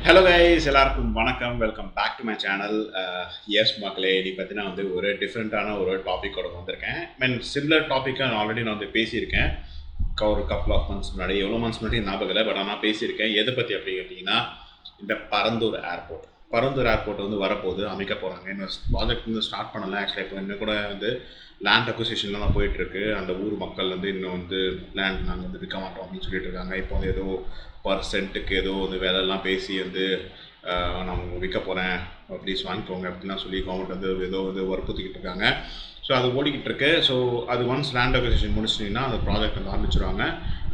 Hello guys, எல்லாருக்கும் வணக்கம். Welcome back to my channel. Yes மக்களே, இன்னைக்கு பார்த்தீங்கன்னா ஒரு டிஃப்ரெண்ட்டான ஒரு டாப்பிக்கோட வந்திருக்கேன். சிமிலர் டாப்பிக்காக ஆல்ரெடி நான் பேசியிருக்கேன் ஒரு கப்புள் ஆஃப் மந்த்ஸ் முன்னாடி. எவ்வளோ மந்த்ஸ் முன்னாடி ஞாபகம் இல்லை, பட் ஆனால் பேசியிருக்கேன். எதை பற்றி அப்படி கேட்டிங்கன்னா, இந்த பரந்தூர் ஏர்போர்ட் வரப்போகுது, அமைக்க போகிறாங்க. இன்னும் ப்ராஜெக்ட் ஸ்டார்ட் பண்ணலை. ஆக்சுவலாக இப்போ இன்னும் கூட லேண்ட் அக்விசிஷன்லாம் தான் போயிட்டுருக்கு. அந்த ஊர் மக்கள் இன்னும் லேண்ட் நாங்கள் விற்க மாட்டோம் அப்படின்னு சொல்லிட்டு இருக்காங்க. இப்போ ஏதோ பர் சென்ட்டுக்கு ஏதோ வேலையெல்லாம் பேசி நான் விற்க போகிறேன், ப்ளீஸ் வாங்கிக்கோங்க அப்படின்லாம் சொல்லி கவர்மெண்ட் ஏதோ வற்புறுத்திக்கிட்டு இருக்காங்க. ஸோ அது ஓடிக்கிட்டு இருக்கு. ஸோ அது ஒன்ஸ் லேண்ட் அக்விசிஷன் முடிச்சிட்டிங்கன்னா அந்த ப்ராஜெக்ட் ஆரம்பிச்சிருவாங்க.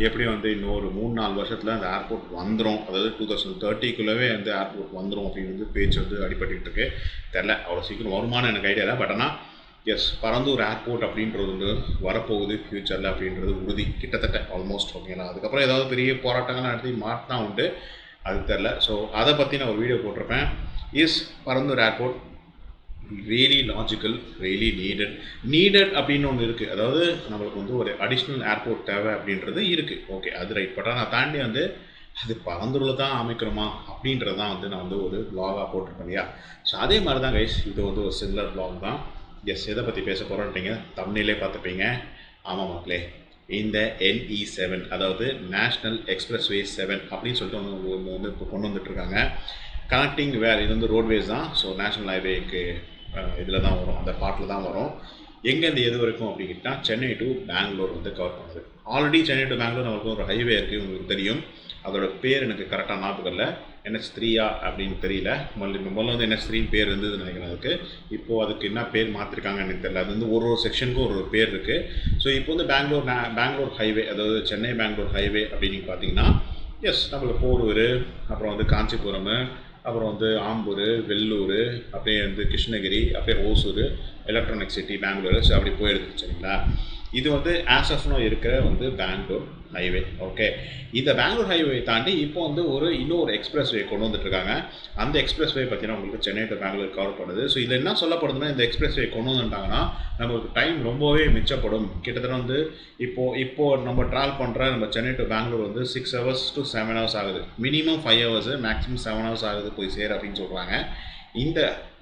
எப்படி இன்னும் ஒரு 3-4 வருஷத்தில் அந்த ஏர்போர்ட் வந்துடும், அதாவது 2030க்குள்ளவே ஏர்போர்ட் வந்துடும் அப்படின்னு பேச்சு அடிபட்டுக்கிட்டு இருக்கு. தெரில அவ்வளோ சீக்கிரம் வருமானம் எனக்கு ஐடியா இல்லை. பட் ஆனால் எஸ், பரந்தூர் ஏர்போர்ட் அப்படின்றது வரப்போகுது ஃப்யூச்சரில் அப்படின்றது உறுதி, கிட்டத்தட்ட ஆல்மோஸ்ட். ஓகேங்களா? அதுக்கப்புறம் ஏதாவது பெரிய போராட்டங்கள் நடத்தி மாற்றினா உண்டு, அது தெரில. ஸோ அதை பற்றி நான் ஒரு வீடியோ போட்டிருப்பேன். Is Parandur airport really logical, really needed அப்படின்னு ஒன்று இருக்குது. அதாவது நம்மளுக்கு ஒரு அடிஷ்னல் ஏர்போர்ட் தேவை அப்படின்றது இருக்குது. ஓகே, அது ரைட். பட் ஆனால் தாண்டி அது பரந்தூரில் தான் அமைக்கணுமா அப்படின்றது தான் நான் ஒரு வ்ளாகாக போட்டிருப்பேன் இல்லையா? ஸோ அதே மாதிரி தான் கைஸ், இது ஒரு சிமிலர் வ்ளாக் தான். எஸ், எதை பற்றி பேச போகிறோன்ட்டீங்க, தமிழ்லே பார்த்துப்பீங்க. ஆமாம் மக்களே, இந்த NE7, அதாவது நேஷ்னல் எக்ஸ்பிரஸ்வே 7 அப்படின்னு சொல்லிட்டு இப்போ கொண்டு வந்துட்டுருக்காங்க. கனெக்டிங் வேர், இது ரோட்வேஸ் தான். ஸோ நேஷ்னல் ஹைவேக்கு இதில் தான் வரும், அந்த பார்ட்டில் தான் வரும். எங்கேருந்து எது வரைக்கும் அப்படின்னா, சென்னை டு பெங்களூர் கவர் பண்ணுது. ஆல்ரெடி சென்னை டு பெங்களூர் நம்மளுக்கு ஒரு ஹைவே இருக்குது, உங்களுக்கு தெரியும். அதோட பேர் எனக்கு கரெக்டாக ஞாபகம் இல்லை, NH3 அப்படின்னு தெரியல. முதல்ல NH3 பேர் இருந்ததுன்னு நினைக்கிறேன். அதுக்கு இப்போது அதுக்கு என்ன பேர் மாற்றிருக்காங்கன்னு எனக்கு தெரியல. அது ஒரு செக்ஷனுக்கும் ஒரு பேர் இருக்குது. ஸோ இப்போ பெங்களூர் ஹைவே, அதாவது சென்னை பெங்களூர் ஹைவே அப்படின்னு பார்த்தீங்கன்னா, எஸ், நம்மளுக்கு போரூர், அப்புறம் காஞ்சிபுரம், அப்புறம் ஆம்பூர், வெள்ளூர், அப்படியே கிருஷ்ணகிரி, அப்படியே Hosur, electronic city, Bengaluru. So அப்படி போயிடுது. சரிங்களா? இது ஆஸ் ஆஃப் நோ இருக்கிற பெங்களூர் ஹைவே. ஓகே, இந்த பெங்களூர் ஹைவே தாண்டி இப்போ இன்னொரு எக்ஸ்பிரஸ்வே கொண்டு வந்துட்டுருக்காங்க. அந்த எக்ஸ்பிரஸ்வே பார்த்தீங்கன்னா உங்களுக்கு சென்னை டு பெங்களூர் கவர் பண்ணுது. ஸோ இதில் என்ன சொல்லப்படுதுன்னா, இந்த எக்ஸ்பிரஸ்வே கொண்டு வந்துட்டாங்கன்னா நம்மளுக்கு டைம் ரொம்பவே மிச்சப்படும். கிட்டத்தட்ட இப்போது நம்ம ட்ராவல் பண்ணுற நம்ம Chennai to Bangalore 6 hours to 7 hours ஆகுது. மினிமம் 5 hours, மேக்ஸிமம் 7 hours ஆகுது போய் சேர அப்படின்னு சொல்கிறாங்க.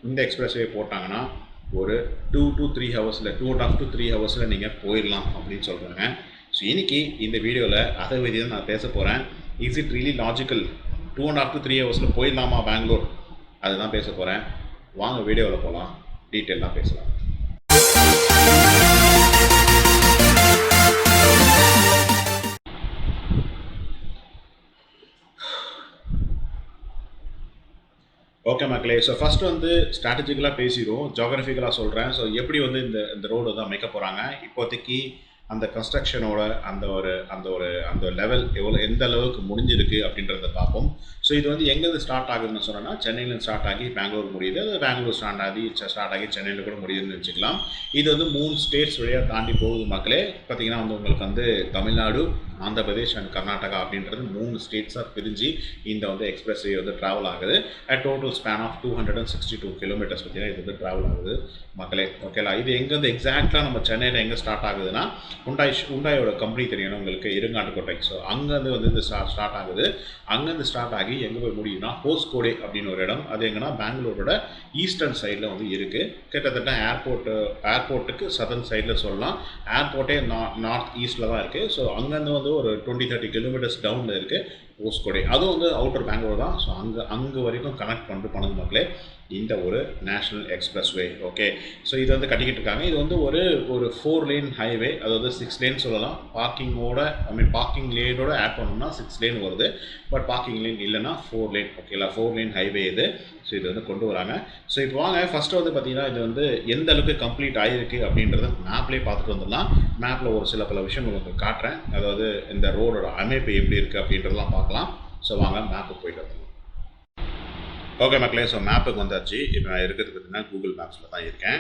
இந்த எக்ஸ்பிரஸ்வே போட்டாங்கன்னா ஒரு 2 to 3 hours, 2.5 to 3 hours நீங்கள் போயிடலாம் அப்படின்னு சொல்கிறாங்க. ஸோ இன்றைக்கி இந்த வீடியோவில் அதை பற்றி தான் நான் பேச போகிறேன். Is it really logical? 2.5 to 3 hours போயிடலாமா பெங்களூர்? அதுதான் பேச போகிறேன். வாங்க வீடியோவில் போகலாம், டீட்டெயிலாக பேசலாம். ஓகே மக்களே, ஸோ ஃபஸ்ட்டு ஸ்ட்ராட்டஜிக்கலாக பேசிடுவோம், ஜியோகிராஃபிக்கலாக சொல்கிறேன். ஸோ எப்படி இந்த ரோடு அமைக்க போகிறாங்க, இப்போதைக்கு அந்த கன்ஸ்ட்ரக்ஷனோட அந்த லெவல் எந்த அளவுக்கு முடிஞ்சிருக்கு அப்படின்றத பார்ப்போம். ஸோ இது எங்கேருந்து ஸ்டார்ட் ஆகுதுன்னு சொன்னோன்னா, சென்னையிலேருந்து ஸ்டார்ட் ஆகி பெங்களூர் முடியுது. அது பெங்களூர் ஸ்டார்ட் ஆகி சென்னையில் கூட முடியுதுன்னு வச்சுக்கலாம். இது 3 ஸ்டேட்ஸ் வழியாக தாண்டி போகுது மக்களே. பார்த்திங்கன்னா உங்களுக்கு தமிழ்நாடு, ஆந்திர பிரதேஷ் அண்ட் கர்நாடகா அப்படின்றது 3 ஸ்டேட்ஸாக பிரிஞ்சு இந்த எக்ஸ்பிரஸ்வே ட்ராவல் ஆகுது. டோட்டல் ஸ்பேன் ஆஃப் 262 கிலோமீட்டர்ஸ் பார்த்தீங்கன்னா இது ட்ராவல் ஆகுது மக்களே. ஓகேலா? இது எங்கேருந்து எக்ஸாக்டாக நம்ம சென்னையில் எங்கே ஸ்டார்ட் ஆகுதுன்னா, ஹுண்டாயோட கம்பெனி தெரியணும் உங்களுக்கு, இருங்காட்டுக்கோட்டை. ஸோ அங்கேருந்து இது ஸ்டார்ட் ஆகுது. அங்கேருந்து ஸ்டார்ட் ஆகி எங்கே போய் முடியும்னா, ஹோஸ்கோடே அப்படின்னு ஒரு இடம். அது எங்கன்னா பெங்களூரோட ஈஸ்டர்ன் சைடில் இருக்குது. கிட்டத்தட்ட ஏர்போர்ட்டுக்கு சதர்ன் சைடில் சொல்லலாம். ஏர்போர்ட்டே நார்த் ஈஸ்டில் தான் இருக்குது. ஸோ அங்கேருந்து ஒரு 20-30 கிலோமீட்டர்ஸ் டவுனில் இருக்குது ஹோஸ்கோடே. அதுவும் அவுட்டர் பெங்களூர் தான். ஸோ அங்கே வரைக்கும் கனெக்ட் பண்ணிட்டு பண்ணுங்க மக்களே இந்த ஒரு நேஷ்னல் எக்ஸ்பிரஸ்வே. ஓகே, ஸோ இது கட்டிக்கிட்டு இருக்காங்க. இது ஒரு 4 லேன் ஹைவே, அதாவது 6 லேன் சொல்லலாம். பார்க்கிங் லேனோட ஆட் பண்ணோம்னா 6 லேன் வருது. பட் பார்க்கிங் லேன் இல்லைன்னா 4 லேன். ஓகேலா? 4 லேன் ஹைவே இது. ஸோ இது கொண்டு வராங்க. ஸோ இப்போ வாங்க ஃபஸ்ட்டு பார்த்தீங்கன்னா இது எந்த அளவுக்கு கம்ப்ளீட் ஆகிருக்கு அப்படின்றத மேப்லேயே பார்த்துட்டு வந்துடலாம். மேப்பில் ஒரு பல விஷயங்கள் உங்களுக்கு காட்டுறேன். அதாவது இந்த ரோடோட அமைப்பு எப்படி இருக்குது அப்படின்றதெல்லாம் பார்க்கலாம். ஸோ வாங்க மேப்புக்கு போயிட்டு வந்துடலாம். ஓகே மக்களே, ஸோ மேப்புக்கு வந்தாச்சு. இப்போ நான் இருக்கிறது பார்த்தீங்கன்னா கூகுள் மேப்ஸில் தான் இருக்கேன்.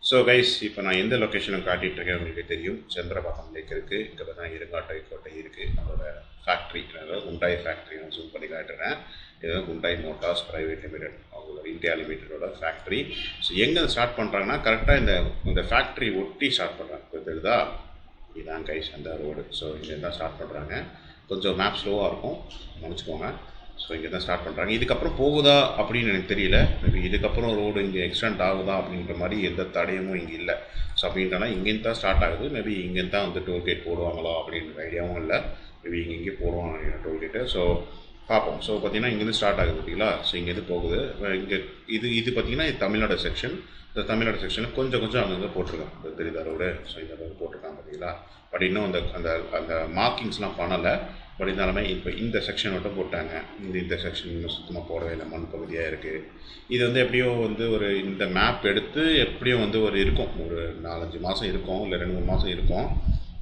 ஸோ கைஸ், இப்போ நான் எந்த லொக்கேஷனும் காட்டிகிட்ருக்கேன் உங்களுக்கு தெரியும். சந்திரபாக்கம் லேக் இருக்குது. இங்கே பார்த்தீங்கன்னா இருங்காட்டுக்கோட்டை இருக்குது. நம்மளோட ஃபேக்ட்ரி, அதாவது ஹுண்டாய் ஃபேக்ட்ரி நான் ஜூம் பண்ணி காட்டுறேன். இது ஹுண்டாய் மோட்டார்ஸ் பிரைவேட் லிமிடெட், அவங்களோட இந்தியா லிமிட்டடோட ஃபேக்ட்ரி. ஸோ எங்கே ஸ்டார்ட் பண்ணுறாங்கன்னா, கரெக்டாக இந்த ஃபேக்ட்ரி ஒட்டி ஸ்டார்ட் பண்ணுறாங்க. தெரியுதா? இதுதான் கைஸ் அந்த ரோடு. ஸோ இங்கே தான் ஸ்டார்ட் பண்ணுறாங்க. கொஞ்சம் மேப் ஸ்லோவாக இருக்கும், நினச்சிக்கோங்க. ஸோ இங்கே தான் ஸ்டார்ட் பண்ணுறாங்க. இதுக்கப்புறம் போகுதா அப்படின்னு எனக்கு தெரியல. மேபி இதுக்கப்புறம் ரோடு இங்கே எக்ஸ்டெண்ட் ஆகுதா அப்படின்ற மாதிரி எந்த தடயமும் இங்கே இல்லை. ஸோ அப்படின்றனா இங்கேருந்து தான் ஸ்டார்ட் ஆகுது. மேபி இங்கேருந்து தான் வந்து டோல்கேட் போடுவாங்களா அப்படின்ற ஐடியாவும் இல்லை. மேபி இங்கே போடுவாங்க டோல்கேட்டு. ஸோ பார்ப்போம். ஸோ பார்த்தீங்கன்னா இங்கேருந்து ஸ்டார்ட் ஆகுது பார்த்தீங்களா. ஸோ இங்கேருந்து போகுது. இங்கே இது பார்த்தீங்கன்னா இது தமிழ்நாடு செக்ஷன். இந்த தமிழ்நாடு செக்ஷனில் கொஞ்சம் அங்கங்கே போட்டிருக்காங்க தெரியுதா ரோடு. ஸோ இந்த ரோடு போட்டிருக்காங்க பார்த்தீங்களா. பட் இன்னும் அந்த மார்க்கிங்ஸ்லாம் பண்ணலை. பட் இருந்தாலுமே இப்போ இந்த செக்ஷன் மட்டும் போட்டாங்க. இந்த செக்ஷன் இன்னும் சுத்தமாக போடவே இல்லை, மண் பகுதியாக இருக்குது. இது வந்து எப்படியோ வந்து ஒரு இந்த மேப் எடுத்து எப்படியும் வந்து ஒரு இருக்கும், ஒரு 4-5 மாதம் இருக்கும், இல்லை 2-3 மாதம் இருக்கும்,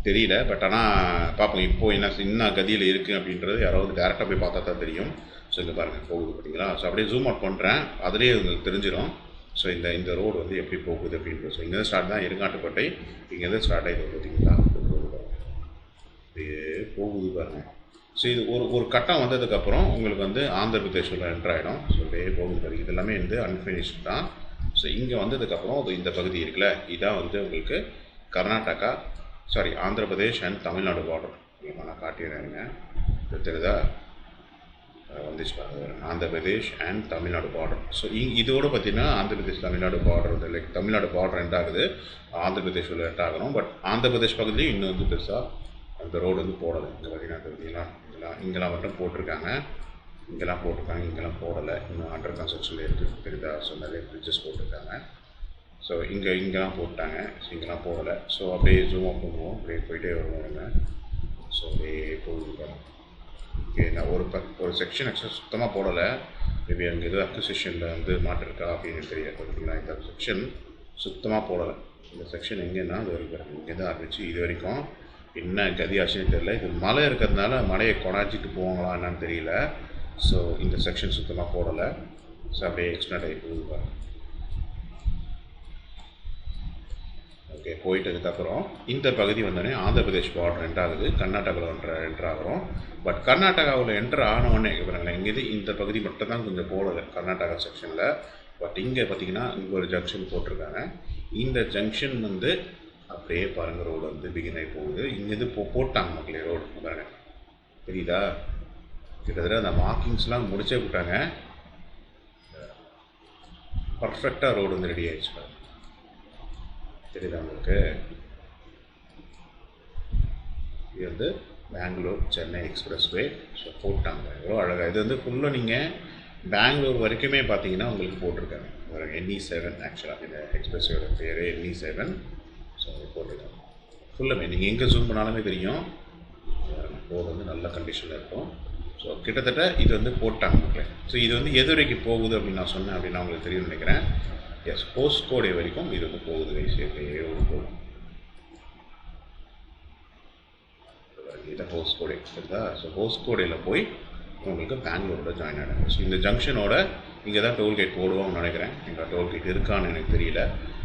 தெரியல. பட் ஆனால் பார்ப்போம் இப்போது என்ன கதியில் இருக்குது அப்படின்றது யாராவது டேரெக்டாக போய் பார்த்தா தான் தெரியும். ஸோ இங்கே பாருங்கள் போகுது பார்த்தீங்களா. ஸோ அப்படியே ஜூம் அவுட் பண்ணுறேன், அதுலேயே உங்களுக்கு தெரிஞ்சிடும். ஸோ இந்த ரோடு வந்து எப்படி போகுது அப்படின்றது. ஸோ இங்கேருந்து ஸ்டார்ட் தான் இருங்காட்டுப்பட்டை, இங்கேருந்து ஸ்டார்ட் ஆகிடுது பார்த்தீங்களா. அப்படியே போகுது பாருங்கள். ஸோ இது ஒரு கட்டம் வந்ததுக்கப்புறம் உங்களுக்கு வந்து ஆந்திர பிரதேஷில் என்ட்ரு ஆகிடும். ஸோ அப்படியே போகுது பாருங்கள். இது எல்லாமே வந்து அன்ஃபினிஷ்டு தான். ஸோ இங்கே வந்ததுக்கப்புறம் அது இந்த பகுதி இருக்குல்ல, இதான் வந்து உங்களுக்கு கர்நாடகா ஆந்திர பிரதேஷ் அண்ட் தமிழ்நாடு பார்டர். இப்போ நான் காட்டிடுறேங்க, தெரியுதா வந்துச்சு பாருங்க, Andhra Pradesh and Tamil Nadu border. So இதோடு பார்த்தீங்கன்னா ஆந்திர பிரதேஷ் தமிழ்நாடு பார்டர் வந்து லைக் தமிழ்நாடு பார்டர் எண்ட் ஆகுது, ஆந்திர பிரதேஷ் உள்ள எண்ட் ஆகணும். பட் ஆந்திர பிரதேஷ் பகுதியும் இன்னும் வந்து பெருசாக அந்த ரோடு வந்து போடலை. இங்கே பார்த்தீங்கன்னா இங்கெல்லாம் மட்டும் போட்டிருக்காங்க, இங்கெல்லாம் இங்கெல்லாம் போடலை, இன்னும் அண்டர் கன்ஸ்ட்ரக்ஷனில் இருக்குது தெரியுதா. ஸோ நிறைய பிரிட்ஜஸ் போட்டிருக்காங்க. ஸோ இங்கெல்லாம் போட்டாங்க, ஸோ இங்கெல்லாம் போடலை. ஸோ அப்படியே ஜூம் பண்ணுவோம், அப்படியே போயிட்டே வருவோம். ஸோ அப்படியே போகுது. ஓகே, நான் ஒரு செக்ஷன் ஆக்சுவலாக சுத்தமாக போடலை. மேபி அங்கே எதுவும் அக்விசிஷனில் வந்து மாட்டிருக்கா அப்படின்னு தெரியாது. பார்த்தீங்கன்னா இந்த செக்ஷன் சுத்தமாக போடலை. இந்த செக்ஷன் எங்கேன்னா அது வரைக்கும் இங்கே தான் ஆரம்பிச்சு இது வரைக்கும் என்ன கதி ஆச்சுன்னு தெரியல. இது மலை இருக்கிறதுனால மலையை கொண்டாச்சிட்டு போவாங்களா என்னன்னு தெரியல. ஸோ இந்த செக்ஷன் சுத்தமாக போடலை. ஸோ அப்படியே எக்ஸ்டெண்ட் ஆகி போகுது. ஓகே, போயிட்டதுக்கப்புறம் இந்த பகுதி வந்தோடனே ஆந்திர பிரதேஷ் பார்டர் என்ட்ரு ஆகுது, கர்நாடகாவில் என்ட்ரு ஆகிறோம். பட் கர்நாடகாவில் என்ட்ரு ஆனவுடனே பாருங்களேன், இங்கேருந்து இந்த பகுதி மட்டும் தான் கொஞ்சம் போடலை கர்நாடகா செக்ஷனில். பட் இங்கே பார்த்தீங்கன்னா இங்கே ஒரு ஜங்ஷன் போட்டிருக்காங்க. இந்த ஜங்ஷன் வந்து அப்படியே பாருங்கள் ரோடு வந்து பிகின் ஆகி போகுது. இங்கேருந்து போட்டாங்க மக்களே ரோடு பாருங்கள், தெரியுதா. கிட்டத்தட்ட அந்த மார்க்கிங்ஸ்லாம் முடிச்சே விட்டாங்க. பர்ஃபெக்டாக ரோடு வந்து ரெடி ஆகிடுச்சு பாருங்க, தெரியுதா உங்களுக்கு. இது வந்து பெங்களூர் சென்னை எக்ஸ்பிரஸ்வே. ஸோ போட்டாங்க எவ்வளோ அழகாக. இது வந்து ஃபுல்லாக நீங்கள் பெங்களூர் வரைக்குமே பார்த்தீங்கன்னா உங்களுக்கு போட்டிருக்காங்க. ஒரு NE7 ஆக்சுவலாக இந்த எக்ஸ்பிரஸ்வேயோட பேர் NE7. ஸோ போட்டிருக்காங்க ஃபுல்லாமே. நீங்கள் எங்கே ஜூம் பண்ணாலுமே தெரியும் ரோடு வந்து நல்ல கண்டிஷனில் இருக்கும். ஸோ கிட்டத்தட்ட இது வந்து போட்டாங்க மக்களே. ஸோ இது வந்து எது வரைக்கும் போகுது அப்படின்னு நான் சொன்னேன் அப்படின்னா உங்களுக்கு தெரியும்னு நினைக்கிறேன். எஸ், ஹோஸ்கோடே வரைக்கும் இது வந்து போகுது. போகும் இதை ஹோஸ்கோடே சரிதா. ஸோ ஹோஸ்கோடையில் போய் உங்களுக்கு பெங்களூரோட ஜாயின் ஆகிடும். ஸோ இந்த ஜங்ஷனோட இங்கே தான் டோல்கேட் போடுவோம்னு நினைக்கிறேன். எங்கள் டோல்கேட் இருக்கான்னு எனக்கு தெரியல.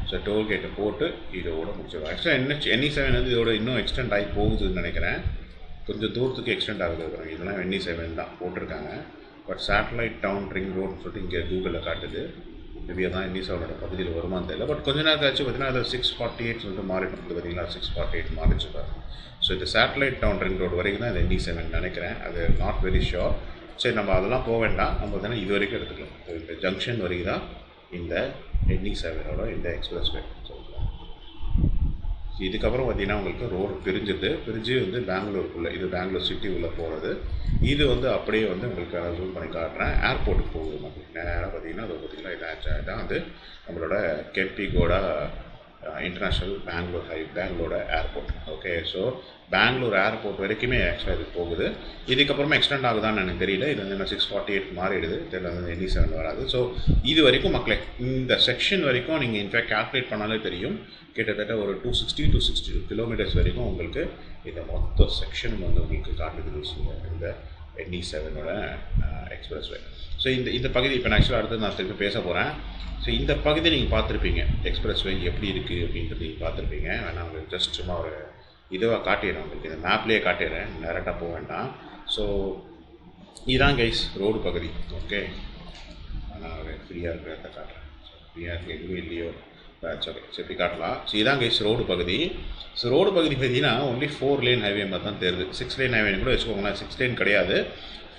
ஸோ டோல்கேட்டை போட்டு இதோட முடிச்சிடுவோம். ஆக்சுவலாக NE7 வந்து இதோட இன்னும் எக்ஸ்டெண்ட் ஆகி போகுதுன்னு நினைக்கிறேன். கொஞ்சம் தூரத்துக்கு எக்ஸ்டெண்ட் ஆகுது. இதெல்லாம் NE7 தான் போட்டிருக்காங்க. பட் சேட்டலைட் டவுன் ரிங் ரோடுன்னு சொல்லிட்டு இங்கே கூகுளில் காட்டுது. மேபி அதான் NE7 பகுதியில் வருமானு தெரியல. பட் கொஞ்ச நேரம் கழிச்சு பார்த்தீங்கன்னா அது 648 சொல்லிட்டு மாறிட்டு பார்த்தீங்களா. 648 மாறிச்சு பாருங்க. ஸோ இது சேட்டலைட் டவுன் ரிங் ரோடு வரைக்கும் தான் இது NE7 நினைக்கிறேன். அது நாட் வெரி ஷியோர். சரி, நம்ம அதெல்லாம் போக வேண்டாம். நம்ம தானே இது வரைக்கும் எடுத்துக்கலாம். இந்த ஜங்ஷன் வரைக்கும் தான் இந்த NE7ஓட இந்த எக்ஸ்பிரஸ்வே சொல்லுங்கள். இதுக்கப்புறம் பார்த்தீங்கன்னா உங்களுக்கு ரோடு பிரிஞ்சு வந்து பெங்களூருக்குள்ளே, இது பெங்களூர் சிட்டி உள்ளே போகிறது. இது வந்து அப்படியே வந்து உங்களுக்கு ஜூம் பண்ணி காட்டுறேன். ஏர்போர்ட்டுக்கு போகுது மக்களுக்கு நேராக பார்த்தீங்கன்னா அது பார்த்தீங்கன்னா இதான் வந்து நம்மளோட கெம்பிகோடா இன்டர்நேஷ்னல் பெங்களூரோட airport. Okay, so Bangalore airport வரைக்குமே ஆக்சுவலாக இது போகுது. இதுக்கப்புறமா எக்ஸ்டெண்ட் ஆகுதான்னு எனக்கு தெரியல. இது வந்து 648 மாறிடுது. இதில் வந்து NE7 வராது. ஸோ இது வரைக்கும் மக்களே இந்த செக்ஷன் வரைக்கும் நீங்கள் இன்ஃபேக்ட் கால்குலேட் பண்ணாலே தெரியும். கிட்டத்தட்ட ஒரு 262 கிலோமீட்டர்ஸ் வரைக்கும் உங்களுக்கு இந்த மொத்த செக்ஷன் வந்து உங்களுக்கு காட்டுது இந்த NE7ஓட எக்ஸ்பிரஸ்வே. ஸோ இந்த பகுதி இப்போ நான் ஆக்சுவலாக அடுத்து நான் திருப்பி பேச போகிறேன். ஸோ இந்த பகுதி நீங்கள் பார்த்துருப்பீங்க, எக்ஸ்பிரஸ்வே எப்படி இருக்குது அப்படின்றது நீங்கள் பார்த்துருப்பீங்க. நான் உங்களுக்கு ஜஸ்ட் சும்மா ஒரு இதுவாக காட்டிடுறேன், உங்களுக்கு இந்த மேப்லேயே காட்டிடுறேன், டேரெக்டாக போக வேண்டாம். ஸோ இதுதான் கைஸ் ரோடு பகுதி. ஓகே, நான் ஃப்ரீயாக இருக்கிற இடத்த காட்டுறேன். ஃப்ரீயாக இருக்க எதுவும் இல்லையோ சரி காட்டலாம். ஸோ இதான் கைஸ் ரோடு பகுதி. ஸோ ரோடு பகுதி பார்த்தீங்கன்னா ஒன்லி 4 லேன் ஹைவே மாதிரி தான் தெரியுது. 6 லேன் ஹைவேன்னு கூட வச்சுக்கோங்களேன். 6 லேன் கிடையாது,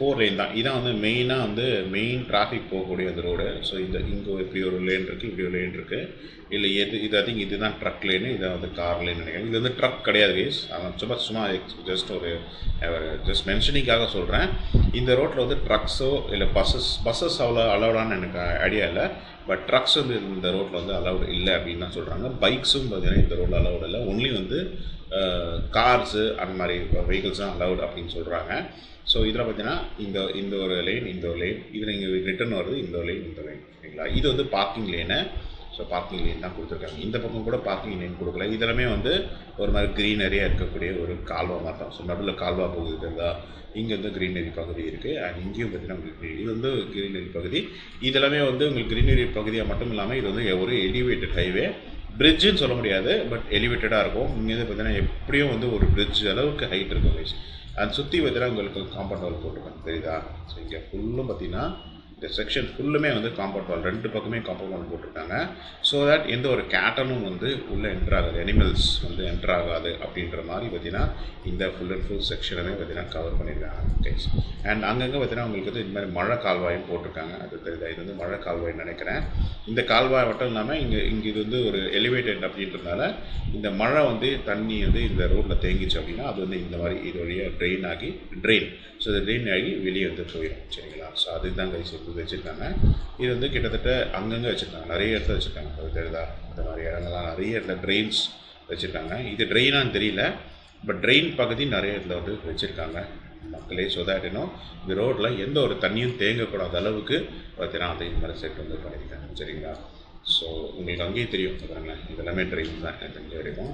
4 லேன் தான். இதான் வந்து மெயினாக வந்து மெயின் டிராஃபிக் போகக்கூடிய அந்த ரோடு. ஸோ இங்கே இப்படி ஒரு லேன் இருக்குது, இப்படி ஒரு லேன் இருக்குது. இல்லை இது ஐ திங்க் இதுதான் ட்ரக் லேனு, இதை வந்து கார் லேன் நினைக்கிறேன். இது வந்து ட்ரக் கிடையாது கைஸ். சும்மா ஜஸ்ட் மென்ஷனிங்காக சொல்கிறேன். இந்த ரோட்டில் வந்து ட்ரக்ஸோ இல்லை பஸ்ஸஸ் அவ்வளோ அலௌடான்னு எனக்கு ஐடியா இல்லை. பட் ட்ரக்ஸ் வந்து இந்த ரோட்டில் வந்து அலௌடு இல்லை அப்படின்னு தான் சொல்கிறாங்க. பைக்ஸும் பார்த்தீங்கன்னா இந்த ரோட்டில் அலௌடு இல்லை. ஒன்லி வந்து கார்ஸு அந்த மாதிரி வெஹிக்கிள்ஸ் தான் அலௌடு அப்படின்னு சொல்கிறாங்க. ஸோ இதில் பார்த்தீங்கன்னா இந்த ஒரு லேன், இந்த ஒரு லேன், இதில் இங்கே ரிட்டர்ன் வருது இந்த லேன், இந்த லேன், சரிங்களா. இது வந்து parking lane. So parking lane தான் கொடுத்துருக்காங்க. இந்த பக்கம் கூட பார்க்கிங் லேன் கொடுக்கல. இதெல்லாமே வந்து ஒரு மாதிரி க்ரீனரியாக இருக்கக்கூடிய ஒரு கால்வா மாதிரி தான். ஸோ நடுவில் கால்வா போகுது இருந்தால் இங்கே வந்து க்ரீனரி பகுதி இருக்குது. அண்ட் இங்கேயும் பார்த்தீங்கன்னா உங்களுக்கு இது வந்து க்ரீனரி பகுதி. இதெல்லாமே வந்து உங்களுக்கு க்ரீனரி பகுதியாக மட்டும் இல்லாமல் இது வந்து ஒரு எலிவேட்டட் ஹைவே. பிரிட்ஜுன்னு சொல்ல முடியாது, பட் எலிவேட்டடாக இருக்கும். இங்கேருந்து பார்த்தீங்கன்னா எப்படியும் வந்து ஒரு பிரிட்ஜ் அளவுக்கு ஹைட் இருக்கும் கைஸ். அது சுற்றி பார்த்தீங்கன்னா உங்களுக்கு காம்பவுண்ட் வால் போட்டிருக்காங்க, தெரியுதா. ஸோ இங்கே ஃபுல்லும் பார்த்தீங்கன்னா இந்த செக்ஷன் ஃபுல்லுமே வந்து காம்பவுண்ட் வால், 2 பக்கமே காம்பவுண்ட் வால் போட்டிருக்காங்க. ஸோ தட் எந்த ஒரு கேட்டனும் வந்து உள்ளே என்ட்ரு ஆகாது, அனிமல்ஸ் வந்து என்ட்ரு ஆகாது அப்படின்ற மாதிரி பார்த்தீங்கன்னா இந்த ஃபுல் அண்ட் ஃபுல் செக்ஷனுமே பார்த்தீங்கன்னா கவர் பண்ணியிருக்காங்க கைஸ். அண்ட் அங்கங்கே பார்த்தீங்கன்னா உங்களுக்கு வந்து இந்த மாதிரி மழை கால்வாயும் போட்டிருக்காங்க. அது தெரியுதா, இது வந்து மழை கால்வாய்ன்னு நினைக்கிறேன். இந்த கால்வாய் மட்டும் இல்லாமல் இங்கே இது வந்து ஒரு எலிவேட்டட் அப்படின்றதுனால இந்த மழை வந்து தண்ணி வந்து இந்த ரோட்டில் தேங்கிச்சு அப்படின்னா அது வந்து இந்த மாதிரி இது வழியாக ட்ரெயின் ஸோ இந்த ட்ரெயின் ஆகி வெளியே வந்து போயிடும், சரிங்களா. ஸோ அதுக்கு தான் கைஸ் வச்சுருக்காங்க. இது வந்து கிட்டத்தட்ட அங்கங்கே வச்சுருக்காங்க, நிறைய இடத்துல வச்சுருக்காங்க. அது தெரியுதா, இந்த மாதிரி இடங்கள்லாம் நிறைய இடத்துல ட்ரெயின்ஸ் வச்சுருக்காங்க. இது ட்ரெயினான்னு தெரியல, பட் ட்ரெயின் பகுதி நிறைய இடத்துல வந்து வச்சுருக்காங்க மக்களே. ஸோ தட் இன்னும் இந்த ரோட்டில் எந்த ஒரு தண்ணியும் தேங்கக்கூடாத அளவுக்கு பார்த்தீங்கன்னா அந்த இந்த மாதிரி செட் வந்து பண்ணியிருக்காங்க, சரிங்களா. ஸோ உங்களுக்கு அங்கேயே தெரியும் பாருங்களேன், இதெல்லாமே ட்ரெயின்ஸ் தான் எனக்கு தெரிஞ்ச வரைக்கும்.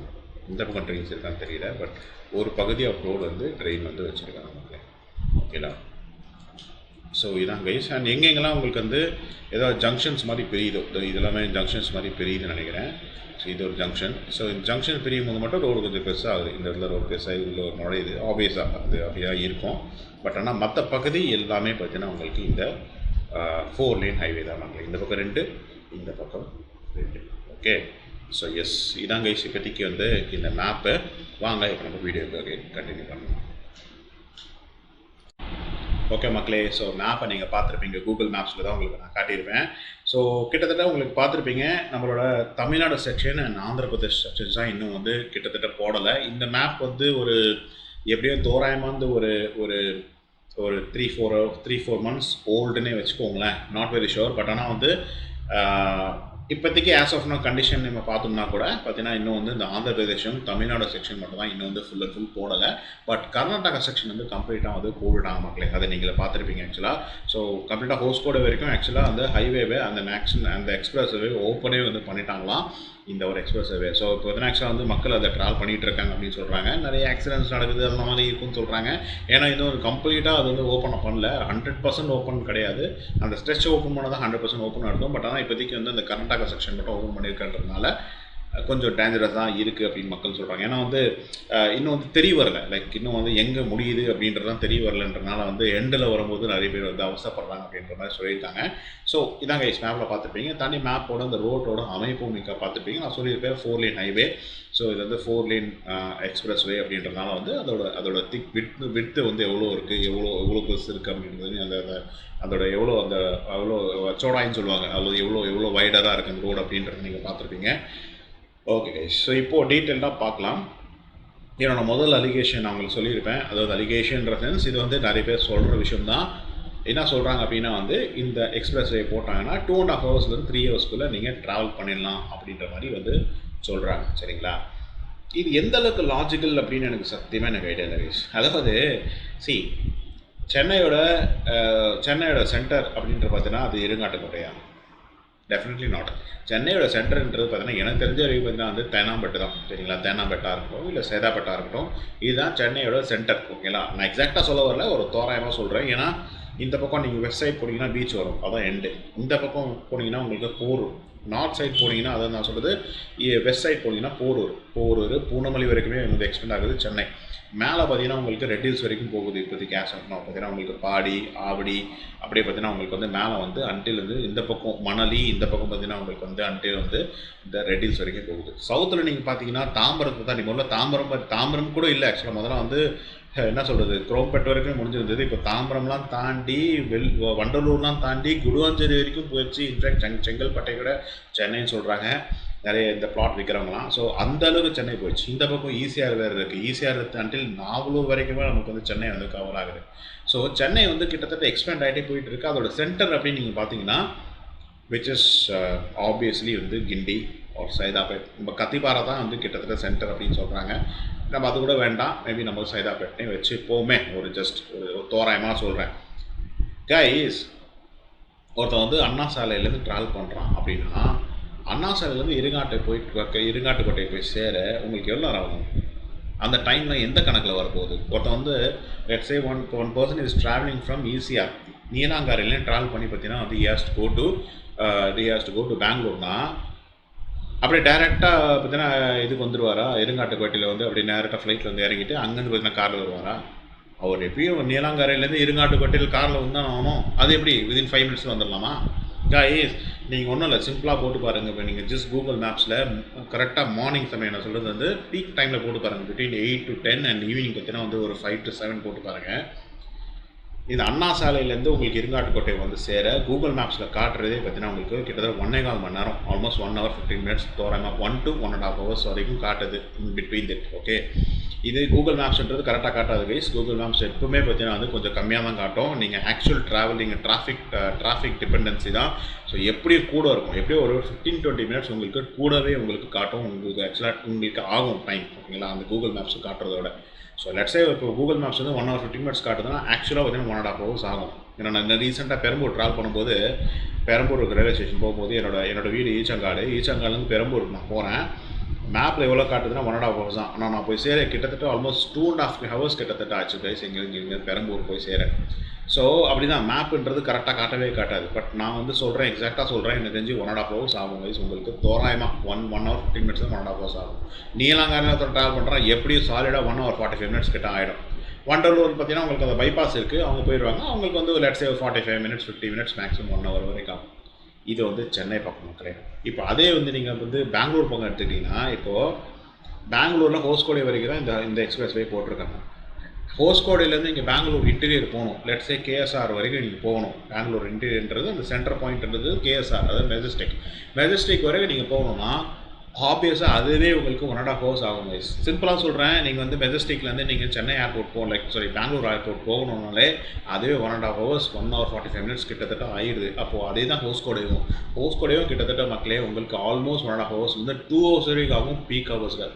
இந்த பக்கம் ட்ரெயின்ஸ் இருக்கான்னு தெரியல, பட் ஒரு பகுதி ஆஃப் ரோடு வந்து ட்ரெயின் வந்து வச்சுருக்காங்க மக்களே, ஓகேடா. ஸோ இதான் கைஸ். அண்ட் எங்கெங்கெல்லாம் உங்களுக்கு வந்து ஏதாவது ஜங்ஷன்ஸ் மாதிரி பெரியுதோ, இதெல்லாமே ஜங்ஷன்ஸ் மாதிரி பெரியுதுன்னு நினைக்கிறேன். ஸோ இது ஒரு ஜங்ஷன். ஸோ இந்த ஜங்ஷன் பெரியும் போது மட்டும் ரோடு கொஞ்சம் பெருசாக ஆகுது. இந்த இடத்துல ரோடு பெருசாக உள்ள ஒரு நுழையுது, ஆப்வியஸாக அது அப்படியே இருக்கும். பட் ஆனால் மற்ற பகுதி எல்லாமே பார்த்தீங்கன்னா உங்களுக்கு இந்த 4 லேன் ஹைவே தான் மக்களே. இந்த பக்கம் 2, இந்த பக்கம் 2, ஓகே. ஸோ எஸ், இதான் கைஸ் இப்போதைக்கு வந்து இந்த மேப்பு. வாங்க இப்போ நம்ம வீடியோக்கு கண்டினியூ பண்ணலாம். ஓகே மக்களே, ஸோ மேப்பை நீங்கள் பார்த்துருப்பீங்க, கூகுள் மேப்ஸில் தான் உங்களுக்கு நான் காட்டியிருப்பேன். ஸோ கிட்டத்தட்ட உங்களுக்கு பார்த்துருப்பீங்க நம்மளோட Tamil Nadu section and Andhra Pradesh sections தான் இன்னும் வந்து கிட்டத்தட்ட போடலை. இந்த மேப் வந்து ஒரு எப்படியோ தோராயமாக வந்து ஒரு 3-4 months ஓல்டுன்னே வச்சுக்கோங்களேன், நாட் வெரி ஷுர். பட் ஆனால் வந்து இப்போதைக்கு ஆஸ் ஆஃப் நோ கண்டிஷன் நம்ம பார்த்தோம்னா கூட பார்த்தீங்கன்னா இன்னும் வந்து இந்த ஆந்திர பிரதேஷம் தமிழ்நாடு செக்ஷன் மட்டும் தான் இன்னும் வந்து ஃபுல் அண்ட் ஃபுல் போடலை. பட் கர்நாடகா செக்ஷன் வந்து கம்ப்ளீட்டாக வந்து போட்டுட்டாங்க மக்களே. அதை நீங்களே பார்த்துருப்பீங்க ஆக்சுவலாக. ஸோ கம்ப்ளீட்டாக ஹோஸ்கோட வரைக்கும் ஆக்சுவலாக அந்த ஹைவேவை அந்த எக்ஸ்பிரஸ் வே ஓப்பனே வந்து பண்ணிட்டாங்களாம், இந்த ஒரு எக்ஸ்பிரஸ் வே. ஸோ இப்போ வந்து ஆக்சுவலாக வந்து மக்கள் அதை ட்ராவல் பண்ணிகிட்டு இருக்காங்க அப்படின்னு சொல்கிறாங்க. நிறைய ஆக்சிடென்ட்ஸ் நடக்குது அந்த மாதிரி இருக்குன்னு சொல்கிறாங்க. ஏன்னா இன்னும் கம்ப்ளீட்டாக அது வந்து ஓப்பன் பண்ணல, 100% ஓப்பன் கிடையாது. அந்த ஸ்ட்ரெச் ஓப்பன் பண்ணால் தான் 100% ஓப்பன் நடக்கும். பட் ஆனால் இப்போதைக்கு வந்து அந்த கர்நாடகா செக்ஷன் மட்டும் ஓப்பன் பண்ணியிருக்கிறதுனால கொஞ்சம் டேஞ்சரஸ் தான் இருக்குது அப்படின்னு மக்கள் சொல்கிறாங்க. ஏன்னா வந்து இன்னும் வந்து தெரிய வரல, லைக் இன்னும் வந்து எங்கே முடியுது அப்படின்றதான் தெரிய வரலன்றனால வந்து எண்டில் வரும்போது நிறைய பேர் வந்து அவசரப்படுறாங்க அப்படின்ற மாதிரி சொல்லியிருக்காங்க. ஸோ இதாங்க மேப்பில் பார்த்துருப்பீங்க. தனி மேப்போட அந்த ரோட்டோட அமைப்பும் நீங்கள் பார்த்துருப்பீங்க. நான் சொல்லியிருப்பேன் 4 லேன் ஹைவே. ஸோ இது வந்து 4 லேன் எக்ஸ்பிரஸ் வே அப்படின்றதுனால வந்து அதோட திக் விட்த்து வந்து எவ்வளோ இருக்குது, எவ்வளோ பெருசு இருக்குது அப்படின்றது, அதோட எவ்வளோ சோடாயின்னு சொல்லுவாங்க, அது எவ்வளோ வைடராக இருக்குது அந்த ரோடு அப்படின்றத நீங்கள் பார்த்துருப்பீங்க. ஓகே கைஸ், ஸோ இப்போது டீட்டெயில்டாக பார்க்கலாம். என்னோட முதல் அலிகேஷன் நான் உங்களுக்கு சொல்லியிருப்பேன். அதாவது அலிகேஷன்ற சென்ஸ் இது வந்து நிறைய பேர் சொல்கிற விஷயம் தான். என்ன சொல்கிறாங்க அப்படின்னா வந்து இந்த எக்ஸ்பிரஸ் வே போட்டாங்கன்னா 2.5 ஹவர்ஸ்லேருந்து 3 ஹவர்ஸ்க்குள்ளே நீங்கள் ட்ராவல் பண்ணிடலாம் அப்படின்ற மாதிரி வந்து சொல்கிறாங்க, சரிங்களா. இது எந்த அளவுக்கு லாஜிக்கல் அப்படின்னு எனக்கு சத்தியமாக எனக்கு ஐடியா இல்லை கைஸ். அதாவது சென்னையோட சென்டர் அப்படின்ற பார்த்தீங்கன்னா அது இருங்காட்டுக்கோட்டையா? Definitely not. சென்னையோட சென்டர்ன்றது பார்த்தீங்கன்னா எனக்கு தெரிஞ்ச வரைக்கும் பார்த்தீங்கன்னா வந்து தேனாம்பேட்டை தான், சரிங்களா. தேனாம்பேட்டா இருக்கட்டும் இல்லை சேதாப்பேட்டா இருக்கட்டும், இதுதான் சென்னையோட சென்டர், ஓகேங்களா. நான் எக்ஸாக்டாக சொல்ல வரல, ஒரு தோராயமாக சொல்கிறேன். ஏன்னா இந்த பக்கம் நீங்கள் வெஸ்ட் சைட் போனீங்கன்னா பீச் வரும், அதான் எண்டு. இந்த பக்கம் போனீங்கன்னா உங்களுக்கு போரூர். நார்த் சைட் போனீங்கன்னா அதான் நான் சொல்கிறது, வெஸ்ட் சைட் போனீங்கன்னா போரூர் பூனமல்லி வரைக்குமே வந்து எக்ஸ்டெண்ட் ஆகுது சென்னை. மேலே பார்த்தீங்கன்னா உங்களுக்கு ரெட் ஹில்ஸ் வரைக்கும் போகுது இப்போதைக்கு கேஷ் ஆகணும். பார்த்தீங்கன்னா உங்களுக்கு பாடி ஆவடி அப்படியே பார்த்தீங்கன்னா உங்களுக்கு வந்து மேலே வந்து அன்டில் வந்து இந்த பக்கம் மணலி, இந்த பக்கம் பார்த்தீங்கன்னா உங்களுக்கு வந்து அன்டில் வந்து இந்த ரெட் ஹில்ஸ் வரைக்கும் போகுது. சவுத்தில் நீங்கள் பார்த்தீங்கன்னா தாம்பரத்தை தான், நீங்கள் முதல்ல தாம்பரம் கூட இல்லை ஆக்சுவலாக. முதல்ல வந்து என்ன சொல்கிறது, குரோம்பேட்டை வரைக்கும் முடிஞ்சிருந்தது. இப்போ தாம்பரம்லாம் தாண்டி வண்டலூர்லாம் தாண்டி குடுவாஞ்சேரி வரைக்கும் போயிடுச்சு. இன்ஃபேக்ட் செங்கல்பட்டை கூட சென்னைன்னு சொல்கிறாங்க நிறைய இந்த பிளாட் விற்கிறவங்களாம். ஸோ அந்த அளவுக்கு சென்னை போயிடுச்சு. இந்த பக்கம் ஈசிஆர் வேறு இருக்குது. ஈசிஆர் அன்டில் நாவலூர் வரைக்குமே நமக்கு வந்து சென்னை வந்து கவர் ஆகுது. ஸோ சென்னை வந்து கிட்டத்தட்ட எக்ஸ்பேண்ட் ஆகிட்டே போயிட்டு இருக்கு. அதோட சென்டர் அப்படின்னு நீங்கள் பார்த்தீங்கன்னா விச் இஸ் ஆப்வியஸ்லி வந்து கிண்டி ஒரு சைதாப்பேட். நம்ம கத்திப்பாறை தான் வந்து கிட்டத்தட்ட சென்டர் அப்படின்னு சொல்கிறாங்க. நம்ம அது கூட வேண்டாம், மேபி நம்ம சைதாப்பேட்டையும் வச்சு போமே. ஒரு ஜஸ்ட் ஒரு தோராயமாக சொல்கிறேன் கைஸ். ஒருத்தன் வந்து அண்ணா சாலையிலேருந்து ட்ராவல் பண்ணுறான் அப்படின்னா அண்ணா சாலையிலேருந்து இருங்காட்டுக்கோட்டை போய் சேர உங்களுக்கு எவ்வளோ நேரம் ஆகும்? அந்த டைமில் எந்த கணக்கில் வரப்போகுது? ஒருத்தன் வந்து let's say one person is travelling from ECR நீலாங்காரிலேயும் ட்ராவல் பண்ணி பார்த்தீங்கன்னா வந்து he has to go to பெங்களூர்னா அப்படியே டேரெக்டாக பார்த்தீங்கன்னா இதுக்கு வந்துடுவாரா? இருங்காட்டுக்கோட்டையில் வந்து அப்படியே டேரெக்டாக ஃப்ளைட்டில் வந்து இறங்கிட்டு அங்கேருந்து பார்த்தீங்கன்னா காரில் வருவாரா? அவர் எப்பயும் நீலாங்கரையிலேருந்து இருங்காட்டுக்கோட்டையில் காரில் வந்து ஆகணும். அது எப்படி விதின் 5 minutes வந்துடலாமா? கைஸ் நீங்கள் ஒன்றும் இல்லை, சிம்பிளாக போட்டு பாருங்கள். இப்போ நீங்கள் ஜஸ்ட் கூகுள் மேப்ஸில் கரெக்டாக மார்னிங் சமயம் நான் சொல்கிறது வந்து பீக் டைமில் போட்டு பாருங்கள். பிட்வீன் 8 to 10 அண்ட் ஈவினிங் பார்த்தீங்கன்னா வந்து ஒரு 5 to 7 போட்டு பாருங்கள். இது அண்ணா சாலையிலேருந்து உங்களுக்கு இருங்காட்டுக்கோட்டை வந்து சேர கூகுள் மேப்ஸில் காட்டுறதே பார்த்தீங்கன்னா உங்களுக்கு கிட்டத்தட்ட 1.25 மணி நேரம், ஆல்மோஸ்ட் 1 hour 15 minutes, தோராயமாக 1 to 1.5 hours வரைக்கும் காட்டுது இன் பிட்வீன் தட். ஓகே, இது கூகுள் மேப்ஸ்ன்றது கரெக்டாக காட்டாது கைஸ். கூகுள் மேப்ஸ் எப்பவுமே பார்த்தீங்கன்னா வந்து கொஞ்சம் கம்மியாக தான் காட்டும். நீங்கள் ஆக்சுவல் ட்ராவலிங் டிராஃபிக் டிபெண்டன்சி தான். ஸோ எப்படியும் கூட இருக்கும், எப்படியும் ஒரு 15-20 minutes உங்களுக்கு கூடவே உங்களுக்கு காட்டும். உங்களுக்கு ஆக்சுவலாக உங்களுக்கு ஆகும் டைம், ஓகேங்களா, அந்த கூகுள் மேப்ஸ் காட்டுறதோட. ஸோ லெட்ஸே இப்போ கூகுள் மேப்ஸ் வந்து 1 hour 15 minutes காட்டுதுன்னா ஆக்சுவலாக பார்த்தீங்கன்னா 1.5 hours ஆகும். ஏன்னா நான் ரீசெண்டாக பெரம்பூர் ட்ராவல் பண்ணும்போது பெரம்பூர் ரயில்வே ஸ்டேஷன் போகும்போது என்னோட வீடு ஈச்சங்காடுலேருந்து பெரம்பூர் நான் போகிறேன். மேப்பில் எவ்வளோ காட்டுதுன்னா 1.5 hours தான். ஆனால் நான் போய் சேர கிட்டத்தட்ட ஆல்மோஸ்ட் 2.5 hours கிட்டத்தட்ட ஆச்சு கைஸ் இங்கே பெரம்பூர் போய் சேர. ஸோ அப்படி தான் மேப்புன்றது கரெக்டாக காட்டவே காட்டாது. பட் நான் வந்து சொல்கிறேன், எக்ஸாக்டாக சொல்கிறேன், எனக்கு தெரிஞ்சு 1.5 hours ஆகும் கைஸ் உங்களுக்கு. தோராயமாக 1 hour 15 minutes 1.5 hours ஆகும். நீலாங்காரில் ட்ராவல் பண்ணுறேன் எப்படியும் சாலிடாக 1 hour 45 minutes கிட்ட ஆகிடும். வண்டலூர் பார்த்தீங்கன்னா உங்களுக்கு அந்த பைபாஸ் இருக்குது, அவங்க போயிடுவாங்க. அவங்களுக்கு வந்து let's say 45 minutes 50 minutes maximum 1 hour வரைக்கும் ஆகும். இது வந்து சென்னை பக்கம் மக்களே. இப்போ அதே வந்து நீங்கள் வந்து பெங்களூர் பக்கம் எடுத்துக்கிட்டிங்கன்னா இப்போது பெங்களூரில் ஹோஸ்கோடை வரைக்கும் தான் இந்த எக்ஸ்பிரஸ் வே போட்டிருக்காங்க. ஹோஸ்கோடையிலேருந்து இங்கே பெங்களூர் இன்டீரியர் போகணும், லெட்ஸே கேஎஸ்ஆர் வரைக்கும் நீங்கள் போகணும். பெங்களூர் இன்டீரியர்ன்றது அந்த சென்டர் பாயிண்ட்ன்றது கேஎஸ்ஆர், அதாவது மெஜஸ்டிக் வரைக்கும் நீங்கள் போகணுன்னா ஆப்வியஸாக அதுவே உங்களுக்கு 1.5 hours ஆகும் கைஸ். சிம்பிளாக சொல்கிறேன், நீங்கள் வந்து மெஜஸ்டிக்லேருந்து நீங்கள் சென்னை ஏர்போர்ட் பெங்களூர் ஏர்போர்ட் போகணுன்னாலே அதுவே 1.5 hours 1 hour 45 minutes கிட்டத்தட்ட ஆயிடுது. அப்போது அதே தான் ஹோஸ்கோடையும் கிட்டத்தட்ட மக்களே உங்களுக்கு ஆல்மோஸ்ட் 1.5 hours வந்து 2 hours வரைக்கும் ஆகும் பீக் ஹவர்ஸில்.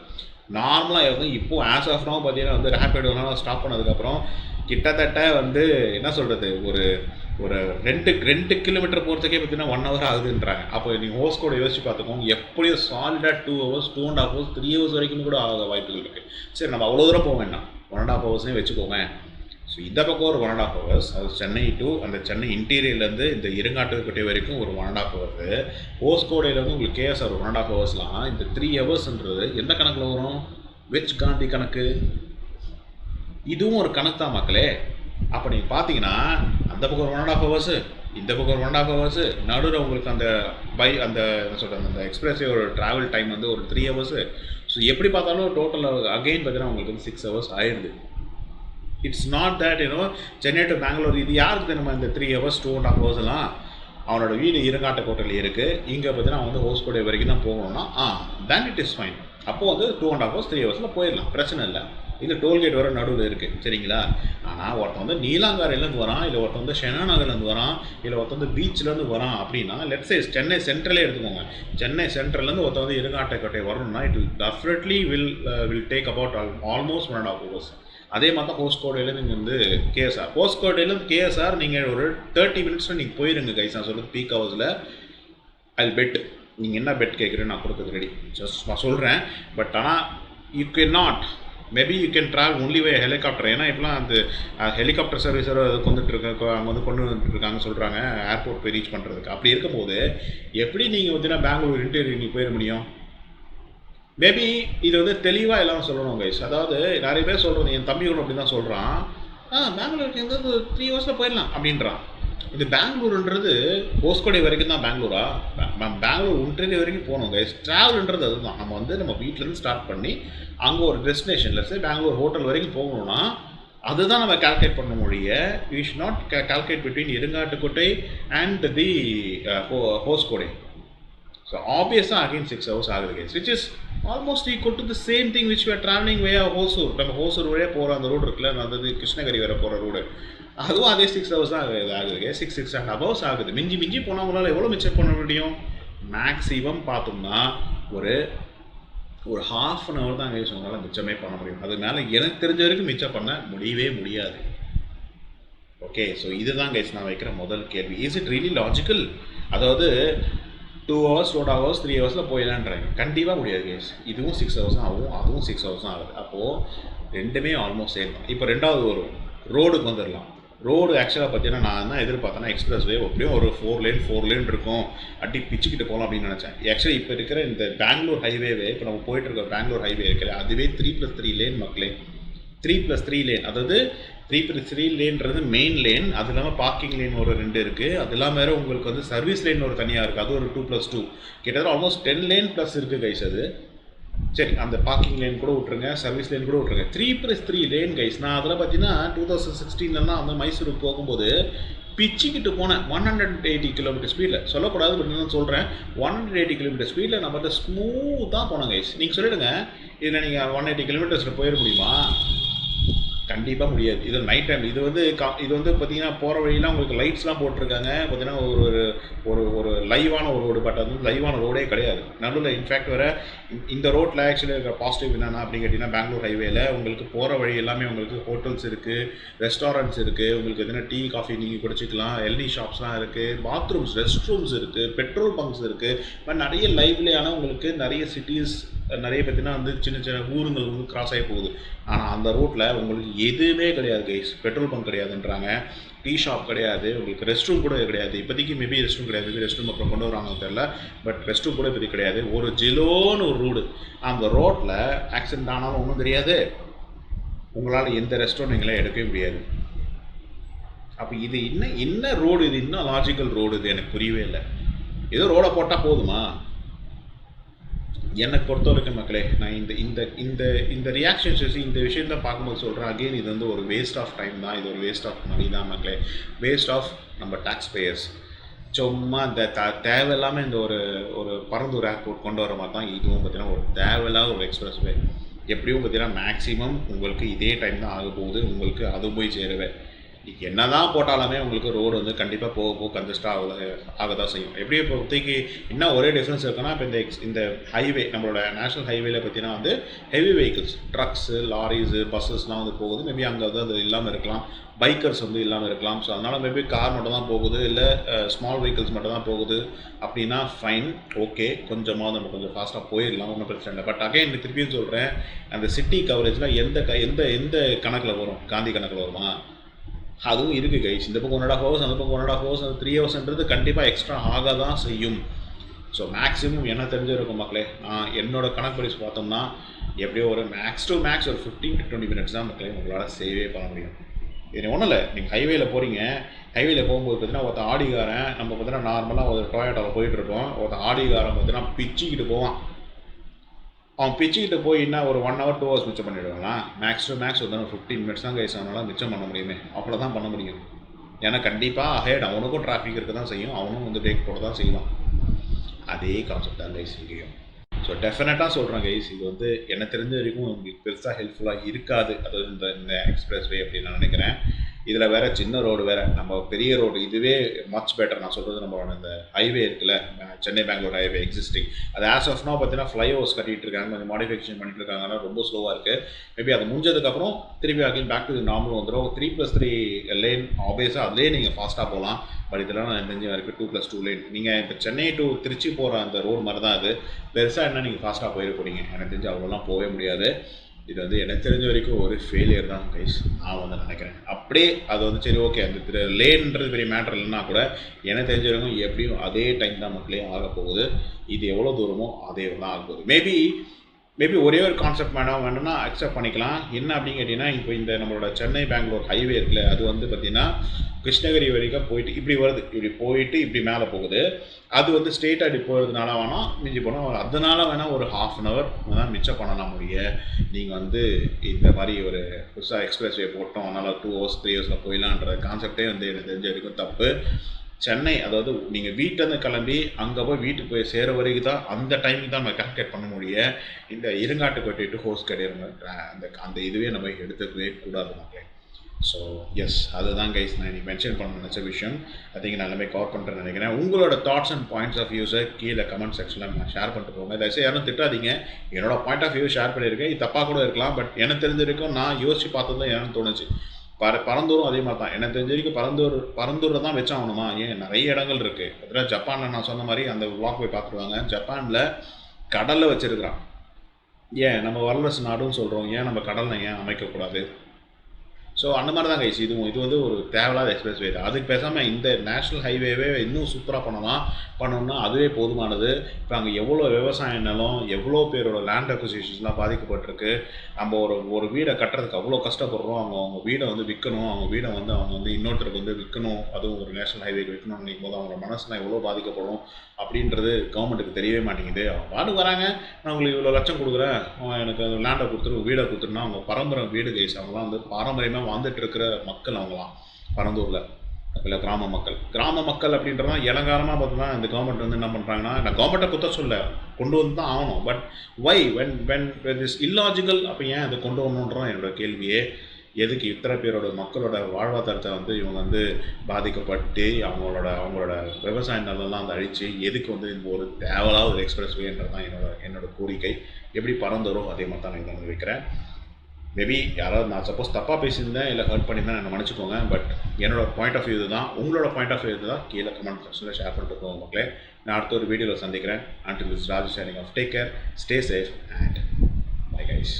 நார்மலாக இருக்கும். இப்போது ஆஸ் ஆஃப் நோ பார்த்தீங்கன்னா வந்து ரேபிடோலாம் ஸ்டாப் பண்ணதுக்கப்புறம் கிட்டத்தட்ட வந்து என்ன சொல்கிறது, ஒரு 2 கிலோமீட்டர் போகிறதுக்கே பார்த்தீங்கன்னா 1 hour ஆகுதுன்றாங்க. அப்போ நீங்கள் ஹோஸ்கோட யோசிச்சு பார்த்துக்கோங்க, எப்படியும் சாலிடாக 2 hours 2.5 hours 3 hours வரைக்கும் கூட ஆக வாய்ப்புகள் இருக்குது. சரி, நம்ம அவ்வளோ தூரம் போக வேண்டாம், 1.5 hours வச்சுக்கோங்க. ஸோ இந்த பக்கம் ஒரு 1.5 hours, அது சென்னை டு அந்த சென்னை இன்டீரியர்லேருந்து இந்த இருங்காட்டுக்கோட்டை வரைக்கும் ஒரு 1.5 hours, ஹோஸ்கோடையிலேருந்து உங்களுக்கு கேஎஸ்ஆர் 1.5 hours. இந்த 3 hours எந்த கணக்கில் வரும்? வெச் காந்தி கணக்கு. இதுவும் ஒரு கணக்கு தான் மக்களே. அப்போ நீங்கள் பார்த்தீங்கன்னா அந்த பக்கம் ஒரு 1.5 hours, இந்த பக்கம் ஒரு 1.5 hours, நடுவில் உங்களுக்கு அந்த என்ன சொல்கிறது அந்த எக்ஸ்பிரஸ்வே ஒரு ட்ராவல் டைம் வந்து ஒரு 3 hours. ஸோ எப்படி பார்த்தாலும் டோட்டல் அகெயின் பார்த்தீங்கன்னா உங்களுக்கு வந்து 6 hours ஆயிடுது. It's not that Chennai to Bangalore இது யாருக்கு நம்ம இந்த 3 hours 2.5 hours அவனோட வீடு இருங்காட்டுக்கோட்டையில் இருக்குது. இங்கே பார்த்தீங்கன்னா வந்து ஹோஸ்கோடை வரைக்கும் தான் போகணும்னா then it is fine. அப்போது வந்து 2.5 hours 3 hours போயிடலாம், பிரச்சனை இல்லை. இந்த டோல்கேட் வர நடுவில் இருக்குது, சரிங்களா. ஆனால் ஒருத்தன் வந்து நீலாங்காரிலேருந்து வரான், இல்லை ஒருத்தன் வந்து ஷெனா நகர்லேருந்து வரான், இல்லை ஒருத்தன் வந்து பீச்சிலேருந்து வரான் அப்படின்னா லெட்ஸ் சே சென்னை சென்ட்ரலே எடுத்துக்கோங்க. சென்னை சென்ட்ரல்லேருந்து ஒருத்தன் வந்து இருங்காட்டுக்கோட்டை வரணும்னா it definitely will take about almost 1.5 hours. அதே மாதிரி தான் ஹோஸ்கோடையிலேருந்து நீங்கள் வந்து ஹோஸ்கோடையிலேருந்து கேஎஸ்ஆர் நீங்கள் ஒரு 30 minutes நீங்கள் போயிருங்க கைஸ். நான் சொல்கிறது பீக் ஹவர்ஸில் ஐ பெட். நீங்கள் என்ன பெட் கேட்குறேன்னு நான் கொடுக்குறது ரெடி, ஜஸ்ட் நான் சொல்கிறேன். பட் ஆனால் you can not, maybe you can travel only way helicopter. ஏன்னா இப்போலாம் அந்த ஹெலிகாப்டர் சர்வீஸரோ அங்கே கொண்டு வந்துட்டுருக்காங்க சொல்கிறாங்க ஏர்போர்ட் போய் ரீச் பண்ணுறதுக்கு. அப்படி இருக்கும்போது எப்படி நீங்கள் பார்த்தீங்கன்னா பெங்களூர் இன்டீரியர் நீங்கள் போயிட முடியும்? மேபி இது வந்து தெளிவாக எல்லாம் சொல்லணும் கைஸ். அதாவது நிறைய பேர் சொல்கிறது, என் தம்பி கூட அப்படி தான் சொல்கிறான், பெங்களூருக்கு எந்த 3 hours போயிடலாம் அப்படின்றான். இந்த பெங்களூருன்றது ஹோஸ்கோடை வரைக்கும் தான் பெங்களூரா? பெங்களூர் இன்டீரியர் வரைக்கும் போகணும் கைஸ். ட்ராவல்ன்றது அதுதான். நம்ம வந்து நம்ம வீட்டிலேருந்து ஸ்டார்ட் பண்ணி அங்கே ஒரு டெஸ்டினேஷனில் பெங்களூர் ஹோட்டல் வரைக்கும் போகணுன்னா அதுதான் நம்ம கால்குலேட் பண்ண மொழிய we should not calculate between Irungattukottai and the Hoskote. So ஆப்வியஸாக அகைன் 6 hours ஆகுது guys, which is almost equal to the same thing which we are travelling way Hosur. நம்ம ஹோசூர் வழியாக போகிற அந்த ரோடு இருக்குல்ல, அந்த கிருஷ்ணகிரி வர போகிற ரோடு, அதுவும் அதே 6 hours தான் ஆகுது. 6.5 hours ஆகுது. மிஞ்சி போனால் உங்களால் எவ்வளோ மிச்சம் பண்ண முடியும்? மேக்ஸிமம் பார்த்தோம்னா ஒரு ½ an hour தான் கைஸ் உங்களால் மிச்சமே பண்ண முடியும். அதனால எனக்கு தெரிஞ்ச வரைக்கும் மிச்சம் பண்ண முடியவே முடியாது. ஓகே, ஸோ இதுதான் கைஸ் நான் வைக்கிற முதல் கேள்வி. Is it really logical? அதாவது 2 hours 4 hours 3 ஹவர்ஸில் போயிடலான்றாங்க. கண்டிப்பாக முடியாது கைஸ். இதுவும் 6 hours தான் ஆகும், அதுவும் 6 hours தான் ஆகுது. அப்போது ரெண்டுமே ஆல்மோஸ்ட் சேம் தான். இப்போ ரெண்டாவது வரும், ரோடுக்கு வந்துடலாம். ரோடு ஆக்சுவலாக பார்த்தீங்கன்னா நான் என்ன எதிர்பார்த்தேன்னா எக்ஸ்பிரஸ் வே எப்படியும் ஒரு 4 lane இருக்கும், அடி பிச்சுக்கிட்டு போகலாம் அப்படின்னு நினச்சேன். ஆக்சுவலி இப்போ இருக்கிற இந்த பெங்களூர் ஹைவேவே, இப்போ நம்ம போயிட்டு இருக்க பெங்களூர் ஹைவே இருக்கிற அதுவே 3+3 lane மக்களே. 3+3 lane, அதாவது 3+3 லேன்றது மெயின் லேன், அது இல்லாமல் பார்க்கிங் லேன் ஒரு 2 இருக்குது, அது இல்லாமல் வேறு உங்களுக்கு வந்து சர்வீஸ் லேன் ஒரு தனியாக இருக்குது, அது ஒரு 2+2, கிட்டத்தட்ட ஆல்மோஸ்ட் 10 lane ப்ளஸ் இருக்குது கைஸ். அது சரி, அந்த பார்க்கிங் லேன் கூட விட்ருங்க, சர்வீஸ் லேன் கூட விட்ருங்க. 3+3 lane கைஸ். நான் அதில் பார்த்தீங்கன்னா 2016 வந்து மைசூருக்கு போகும்போது பிச்சுக்கிட்டு போனேன் 180 km ஸ்பீடில். சொல்லக்கூடாது, பட் நான் சொல்கிறேன், 180 km ஸ்பீடில் நம்ம வந்து ஸ்மூத்தாக போனோம் கைஸ். நீங்கள் சொல்லிவிடுங்க, இதில் நீங்கள் 180 km போயிட முடியுமா? கண்டிப்பாக முடியாது. இது நைட் டைம். இது வந்து பார்த்தீங்கன்னா போகிற வழியெலாம் உங்களுக்கு லைட்ஸ்லாம் போட்டிருக்காங்க. பார்த்தீங்கன்னா ஒரு லைவான ஒரு ரோடு, பட் அது வந்து லைவான ரோடே கிடையாது. நடுவில் இன்ஃபேக்ட் வேறு இந்த ரோட்டில் ஆக்சுவலி இருக்கிற பாசிட்டிவ் என்னென்னா அப்படின்னு கேட்டிங்கன்னா, பெங்களூர் ஹைவேல உங்களுக்கு போகிற வழி எல்லாமே உங்களுக்கு ஹோட்டல்ஸ் இருக்குது, ரெஸ்டாரண்ட்ஸ் இருக்குது, உங்களுக்கு எதுனா டீ காஃபி நீங்கள் குடிச்சிக்கலாம், எல்இடி ஷாப்ஸ்லாம் இருக்குது, பாத்ரூம்ஸ் ரெஸ்ட் ரூம்ஸ் இருக்குது, பெட்ரோல் பங்க்ஸ் இருக்குது. பட் நிறைய லைவ்லியான உங்களுக்கு நிறைய சிட்டிஸ் நிறைய பார்த்தீங்கன்னா வந்து சின்ன சின்ன ஊருங்கள் வந்து கிராஸ் ஆகி போகுது. ஆனால் அந்த ரோட்டில் உங்களுக்கு எதுவுமே கிடையாது கைஸ். பெட்ரோல் பங்க் கிடையாதுன்றாங்க, டீ ஷாப் கிடையாது, உங்களுக்கு ரெஸ்ட் ரூம் கூட கிடையாது. இப்போதைக்கு மேபி ரெஸ்ட் ரூம் கிடையாது, ரெஸ்ட் ரூம் அப்புறம் கொண்டு வராங்கன்னு தெரியல, பட் ரெஸ்ட் ரூம் கூட இப்போதைக்கு கிடையாது. ஒரு ஜிலோன்னு ஒரு ரோடு, அந்த ரோட்டில் ஆக்சிடென்ட் ஆனாலும் ஒன்றும் தெரியாது, உங்களால் எந்த ரெஸ்டாரண்ட் நீங்களே எடுக்கவே முடியாது. அப்போ இது என்ன ரோடு? இது இன்னும் லாஜிக்கல் ரோடு? இது எனக்கு புரியவே இல்லை. ஏதோ ரோடை போட்டால் போதுமா? என்னை பொறுத்த வரைக்கும் மக்களே, நான் இந்த ரியாக்ஷன்ஸ் வச்சு இந்த விஷயத்த பார்க்கும்போது சொல்கிறேன், அகெயின் இது வந்து ஒரு வேஸ்ட் ஆஃப் டைம் தான், இது ஒரு வேஸ்ட் ஆஃப் மணி தான் மக்களே, வேஸ்ட் ஆஃப் நம்ம டேக்ஸ் பேயர்ஸ். சும்மா இந்த தேவையில்லாமல் இந்த ஒரு பரந்தூர் ஏர்போர்ட் கொண்டு வர மாதிரி தான் இதுவும் பார்த்தீங்கன்னா ஒரு தேவையில்லாத ஒரு எக்ஸ்பிரஸ் வே. எப்படியும் பார்த்தீங்கன்னா மேக்ஸிமம் உங்களுக்கு இதே டைம் தான் ஆக போகுது, உங்களுக்கு அது போய் சேருவேன். என்ன தான் போட்டாலுமே உங்களுக்கு ரோடு வந்து கண்டிப்பாக போக கன்ஜஸ்டாக ஆக தான் செய்யும். எப்படி இப்போ இப்போதைக்கு என்ன ஒரே டிஃப்ரென்ஸ் இருக்குன்னா, இப்போ இந்த ஹைவே நம்மளோட நேஷனல் ஹைவேல பார்த்தீங்கன்னா வந்து ஹெவி வெஹிக்கிள்ஸ், ட்ரக்ஸு, லாரிஸு, பஸ்ஸஸ்லாம் வந்து போகுது. மேபி அங்கே வந்து அது இல்லாமல் இருக்கலாம், பைக்கர்ஸ் வந்து இல்லாமல் இருக்கலாம். ஸோ அதனால் மேபி கார் மட்டும் தான் போகுது, இல்லை ஸ்மால் வெஹிக்கிள்ஸ் மட்டும் தான் போகுது அப்படின்னா ஃபைன், ஓகே, கொஞ்சமாக நம்ம கொஞ்சம் ஃபாஸ்ட்டாக போயிடலாம், ஒன்றும் பிரச்சனை இல்லை. பட் அகைன் திருப்பியும் சொல்கிறேன், அந்த சிட்டி கவரேஜில் எந்த கணக்கில் வரும்? காந்தி கணக்கில் வருமா? அதுவும் இருக்குது கைஸ். இந்த பக்கம் 1.5 hours, அந்த பக்கம் 1.5 hours, அந்த 3 hoursன்றது கண்டிப்பாக எக்ஸ்ட்ரா ஆக தான் செய்யும். ஸோ மேக்ஸிமம் என்ன தெரிஞ்சிருக்கும் மக்களே, நான் என்னோடய கணக்கு பார்த்தோம்னா எப்படியோ ஒரு மேக்ஸ் டு மேக்ஸ் ஒரு 15 to 20 minutes தான் மக்களே உங்களால் சேவே பண்ண முடியும். இது ஒன்றும் இல்லை, நீங்கள் ஹைவேல போகிறீங்க, ஹைவேல போகும்போது பார்த்தீங்கன்னா ஒருத்தன் ஆடிகாரன், நம்ம பார்த்தீங்கன்னா நார்மலாக ஒரு டொயோட்டாவில் போயிட்டுருக்கோம், ஒருத்தன் ஆடிகாரன் பார்த்தீங்கன்னா பிச்சுக்கிட்டு போவான். அவன் பிச்சுக்கிட்டு போய் என்ன ஒரு 1 hour 2 hours மிச்சம் பண்ணிவிடுவாங்களா? மேக்ஸ் டு மேக்ஸ் ஒரு 15 minutes தான் கைஸ் அவனால் மிச்சம் பண்ண முடியுமே, அவ்வளோ தான் பண்ண முடியும். ஏன்னா கண்டிப்பாக அஹெட் அவனுக்கும் டிராஃபிக் இருக்க தான் செய்யும், அவனும் வந்து பிரேக் போட தான் செய்வான். அதே கான்செப்ட் தான் கைஸ் இங்கேயும். ஸோ டெஃபினட்டாக சொல்கிறேன் கைஸ், இது வந்து என்ன தெரிஞ்ச வரைக்கும் உங்களுக்கு பெருசாக ஹெல்ப்ஃபுல்லாக இருக்காது, அதாவது இந்த எக்ஸ்பிரஸ் வே அப்படின்னு நான் நினைக்கிறேன். இதில் வேறு சின்ன ரோடு வேறு, நம்ம பெரிய ரோடு இதுவே மச் பெட்டர். நான் சொல்கிறது நம்மளோட இந்த ஹைவே இருக்குல்ல, சென்னை பெங்களூர் ஹைவே எக்ஸிஸ்டிங், அது ஆஸ் ஆஃப் நோ பார்த்தீங்கன்னா ஃப்ளைஓவர்ஸ் கட்டிகிட்டு இருக்காங்க, கொஞ்சம் மாடிஃபிகேஷன் பண்ணிட்டு இருக்காங்கன்னா ரொம்ப ஸ்லோவாக இருக்குது. மேபி அது முடிஞ்சதுக்கப்புறம் திருப்பி again back to the normal வந்துடும். 3+3 lane ஆப்வியஸாக அதுலேயே நீங்கள் ஃபாஸ்ட்டாக போகலாம். பட் இதெல்லாம் நான் தெரிஞ்ச வரைக்கும் 2+2 lane. நீங்கள் இப்போ சென்னை டு திருச்சி போகிற அந்த ரோடு மாதிரி தான் அது, பெருசாக என்ன நீங்கள் ஃபாஸ்ட்டாக போயிட போகிறீங்க? எனக்கு தெரிஞ்சு அவ்வளோலாம் போகவே முடியாது. இது வந்து எனக்கு தெரிஞ்ச வரைக்கும் ஒரு ஃபெயிலியர் தான் கைஸ், நான் வந்து நினைக்கிறேன். அப்படியே அது வந்து சரி ஓகே, அந்த லேன்ன்றது பெரிய மேட்டர் இல்லைன்னா கூட எனக்கு தெரிஞ்ச வரைக்கும் எப்படியும் அதே டைம் தான் மக்களே ஆக போகுது. இது எவ்வளோ தூரமோ அதே தான் ஆக போகுது. மேபி ஒரே ஒரு கான்செப்ட் வேணும்னா அக்செப்ட் பண்ணிக்கலாம். என்ன அப்படின்னு கேட்டிங்கன்னா, இப்போ இந்த நம்மளோட சென்னை பெங்களூர் ஹைவே இருக்குல்ல, அது வந்து பார்த்திங்கன்னா கிருஷ்ணகிரி வரைக்கும் போயிட்டு இப்படி வருது, இப்படி போயிட்டு இப்படி மேலே போகுது. அது வந்து ஸ்ட்ரெயிட்டாக இப்படி போகிறதுனால வேணால் மிஞ்சி போனால் அதனால வேணால் ஒரு 1/2 hour வேணால் மிச்சம் பண்ணலாம் முடியும். நீங்கள் வந்து இந்த மாதிரி ஒரு புதுசாக எக்ஸ்பிரஸ் வே போட்டோம் அதனால் 2 hours 3 hours போயிடலான்ற கான்செப்டே வந்து எனக்கு தெரிஞ்ச வரைக்கும் தப்பு. சென்னை அதாவது நீங்கள் வீட்டிலேருந்து கிளம்பி அங்கே போய் வீட்டுக்கு போய் சேர வரைக்கும் தான் அந்த டைமுக்கு தான் நம்ம கால்குலேட் பண்ண முடியும். இந்த இருங்காட்டுப்பேட்டை டு ஹோஸ்கடை அந்த இதுவே நம்ம எடுத்துக்கவே கூடாது மக்களே. ஸோ எஸ், அதுதான் கைஸ் நான் இன்னைக்கு மென்ஷன் பண்ண நினச்ச விஷயம். ஐ திங்க் நான் எல்லாமே கவர் பண்ணுறேன்னு நினைக்கிறேன். உங்களோட தாட்ஸ் அண்ட் பாயிண்ட்ஸ் ஆஃப் வியூஸை கீழே கமெண்ட் செக்ஷனில் ஷேர் பண்ணிட்டு போங்க. தயவுசெய்து யாரும் திட்டாதீங்க. என்னோட பாயிண்ட் ஆஃப் வியூ ஷேர் பண்ணியிருக்கேன். இது தப்பாக கூட இருக்கலாம், பட் எனக்கு தெரிஞ்ச வரைக்கும் நான் யோசிச்சு பார்த்தது தான் எனக்கு தோணுச்சு. பரந்தூரும் அதே மாதிரி தான். எனக்கு தெரிஞ்ச வரைக்கும் பரந்தூரில் தான் வச்சாகணுமா? ஏன் நிறைய இடங்கள் இருக்குது. அதில் ஜப்பானில் நான் சொன்ன மாதிரி அந்த விளாக் போய் பார்த்துருவாங்க. ஜப்பானில் கடலில் வச்சுருக்கிறான். ஏன் நம்ம வல்லரசு நாடுன்னு சொல்கிறோம், ஏன் நம்ம கடலில் ஏன் அமைக்கக்கூடாது? ஸோ அந்த மாதிரி தான் கைஸ் இது வந்து ஒரு தேவையில்லாத எக்ஸ்பிரஸ் வே தான். அதுக்கு பேசாமல் இந்த நேஷ்னல் ஹைவேவே இன்னும் சூப்பராக பண்ணோம்னா அதுவே போதுமானது. இப்போ அங்கே எவ்வளோ விவசாய நிலம், எவ்வளோ பேரோட லேண்ட் அக்விசிஷன்ஸ்லாம் பாதிக்கப்பட்டிருக்கு. நம்ம ஒரு வீடை கட்டுறதுக்கு அவ்வளோ கஷ்டப்படுறோம். அவங்க வீடை வந்து விற்கணும், அவங்க வீடை வந்து அவங்க வந்து இன்னொருத்தருக்கு வந்து விற்கணும், அதுவும் ஒரு நேஷ்னல் ஹைவேக்கு விற்கணும்னு நினைக்கும் போது அவங்களோட மனசுலாம் எவ்வளோ பாதிக்கப்படும் அப்படின்றது கவர்மெண்ட்டுக்கு தெரியவே மாட்டேங்குது. அவங்க பாட்டுக்கு வராங்க, நான் உங்களுக்கு இவ்வளோ லட்சம் கொடுக்குறேன், எனக்கு அந்த லேண்டை கொடுத்துரு, வீடை கொடுத்துருன்னா அவங்க பரம்பரை வீடு கைஸ். அவங்களாம் வந்து பாரம்பரியமாக வாழ்ந்துட்டு இருக்கிற மக்கள் அவங்களாம் பரந்தூரில். இல்லை கிராம மக்கள் அப்படின்றதா இளங்காலமாக பார்த்தோம்னா இந்த கவர்மெண்ட் வந்து என்ன பண்ணுறாங்கன்னா, நான் கவர்மெண்ட்டை குத்த சொல்ல, கொண்டு வந்து தான் ஆகணும். But why when is illogical, அப்போ ஏன் அதை கொண்டு வரணுன்றதான் என்னோட கேள்வியே. எதுக்கு இத்தனை பேரோட மக்களோட வாழ்வாதாரத்தை வந்து இவங்க வந்து பாதிக்கப்பட்டு அவங்களோட விவசாய நிலம்லாம் வந்து அழித்து எதுக்கு வந்து இந்த ஒரு தேவையில்லாத ஒரு எக்ஸ்பிரஸ் வேன்றது தான் என்னோட கோரிக்கை. எப்படி பறந்துரும் அதே மாதிரி தான் நான் இதை வைக்கிறேன். மேபி யாராவது நான் சப்போஸ் தப்பாக பேசியிருந்தேன் இல்லை ஹர்ட் பண்ணியிருந்தேன் என்னை மன்னிச்சுக்கோங்க. பட் என்னோட பாயிண்ட் ஆஃப் வியூ இதுதான். உங்களோட பாயிண்ட் ஆஃப் வியூ இதுதான். கீழே கமெண்ட் செக்ஷனில் ஷேர் பண்ணிட்டு போங்க மக்களே. நான் அடுத்த ஒரு வீடியோவில் சந்திக்கிறேன். Until this Raju signing off. Take care, stay safe and bye guys.